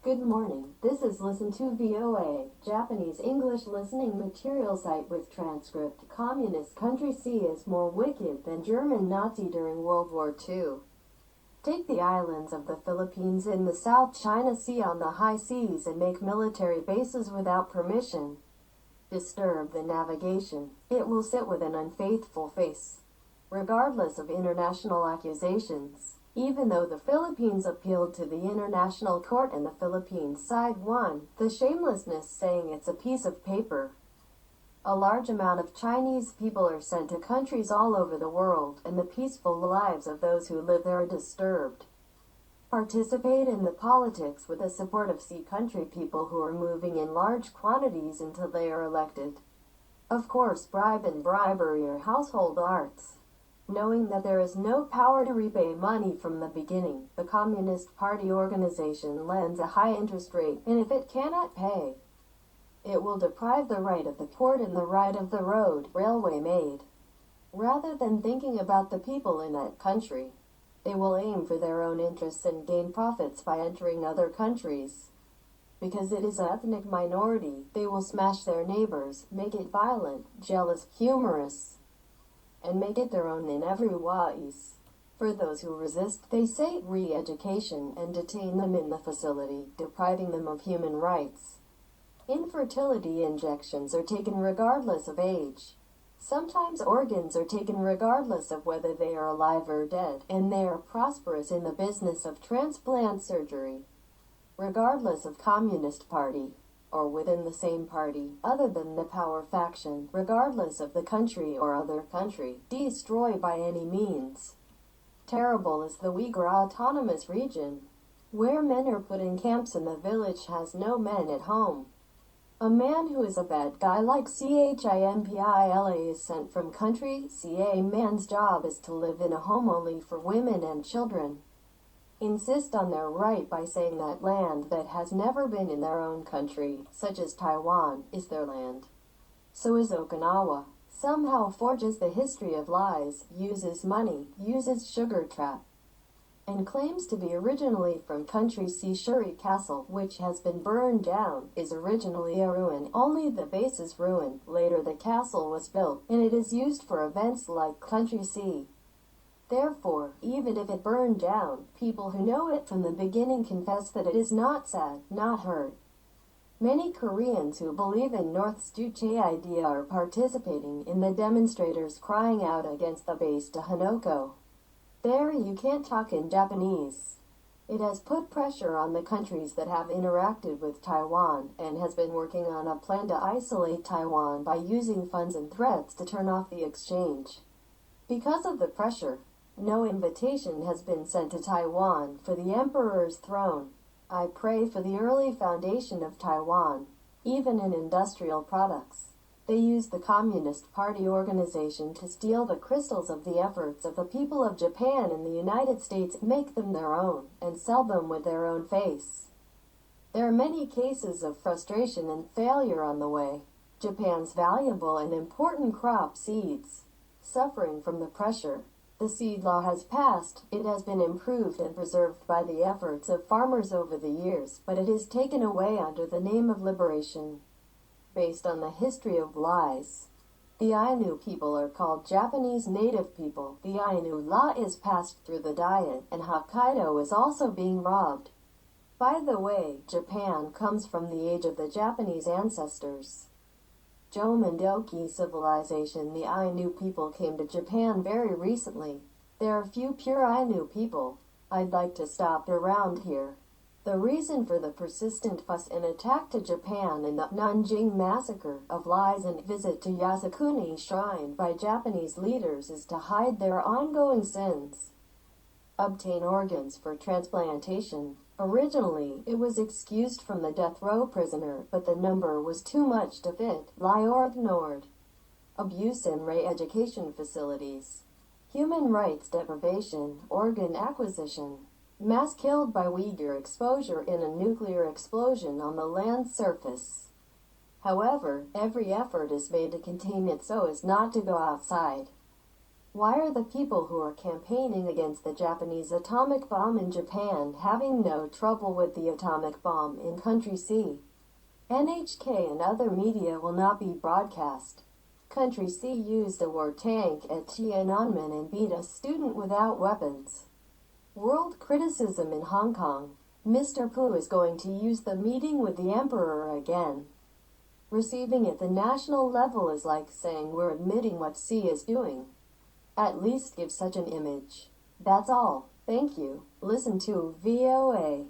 Good morning. This is Listen to VOA, Japanese English listening material site with transcript. Communist country C is more wicked than German Nazi during World War II. Take the islands of the Philippines in the South China Sea on the high seas and make military bases without permission. Disturb the navigation. It will sit with an unfaithful face, regardless of international accusations. Even though the Philippines appealed to the International Court and the Philippines side won, the shamelessness saying it's a piece of paper. A large amount of Chinese people are sent to countries all over the world, and the peaceful lives of those who live there are disturbed. Participate in the politics with the support of C country people who are moving in large quantities until they are elected. Of course, bribe and bribery are household arts. Knowing that there is no power to repay money from the beginning, the Communist Party organization lends a high interest rate, and if it cannot pay, it will deprive the right of the port and the right of the road, railway made. Rather than thinking about the people in that country, they will aim for their own interests and gain profits by entering other countries. Because it is an ethnic minority, they will smash their neighbors, make it violent, jealous, humorous, and make it their own in every wise. For those who resist, they say re-education and detain them in the facility, depriving them of human rights. Infertility injections are taken regardless of age. Sometimes organs are taken regardless of whether they are alive or dead, and they are prosperous in the business of transplant surgery. Regardless of Communist Party, or within the same party, other than the power faction, regardless of the country or other country, destroy by any means. Terrible is the Uyghur Autonomous Region, where men are put in camps and the village has no men at home. A man who is a bad guy like Chimpila is sent from country CA. Man's job is to live in a home only for women and children. Insist on their right by saying that land that has never been in their own country, such as Taiwan, is their land. So is Okinawa. Somehow forges the history of lies, uses money, uses sugar trap, and claims to be originally from country C. Shuri Castle, which has been burned down, is originally a ruin. Only the base is ruined. Later the castle was built, and it is used for events like country C. Therefore, even if it burned down, people who know it from the beginning confess that it is not sad, not hurt. Many Koreans who believe in North's Juche idea are participating in the demonstrators crying out against the base to Hanoko. There you can't talk in Japanese. It has put pressure on the countries that have interacted with Taiwan and has been working on a plan to isolate Taiwan by using funds and threats to turn off the exchange. Because of the pressure, no invitation has been sent to Taiwan for the emperor's throne. I pray for the early foundation of Taiwan, even in industrial products. They use the Communist Party organization to steal the crystals of the efforts of the people of Japan and the United States, make them their own, and sell them with their own face. There are many cases of frustration and failure on the way. Japan's valuable and important crop seeds, suffering from the pressure. The seed law has passed, it has been improved and preserved by the efforts of farmers over the years, but it is taken away under the name of liberation. Based on the history of lies. The Ainu people are called Japanese native people. The Ainu law is passed through the diet, and Hokkaido is also being robbed. By the way, Japan comes from the age of the Japanese ancestors. Jomondoki civilization. The Ainu people came to Japan very recently. There are few pure Ainu people. I'd like to stop around here. The reason for the persistent fuss and attack to Japan in the Nanjing massacre of lies and visit to Yasukuni Shrine by Japanese leaders is to hide their ongoing sins. Obtain organs for transplantation. Originally, it was excused from the death row prisoner, but the number was too much to fit. Lie or ignored. Abuse in re-education facilities. Human rights deprivation, organ acquisition. Mass killed by Uyghur exposure in a nuclear explosion on the land surface. However, every effort is made to contain it so as not to go outside. Why are the people who are campaigning against the Japanese atomic bomb in Japan having no trouble with the atomic bomb in Country C? NHK and other media will not be broadcast. Country C used a war tank at Tiananmen and beat a student without weapons. World criticism in Hong Kong. Mr. Pooh is going to use the meeting with the emperor again. Receiving at the national level is like saying we're admitting what C is doing. At least give such an image. That's all. Thank you. Listen to VOA.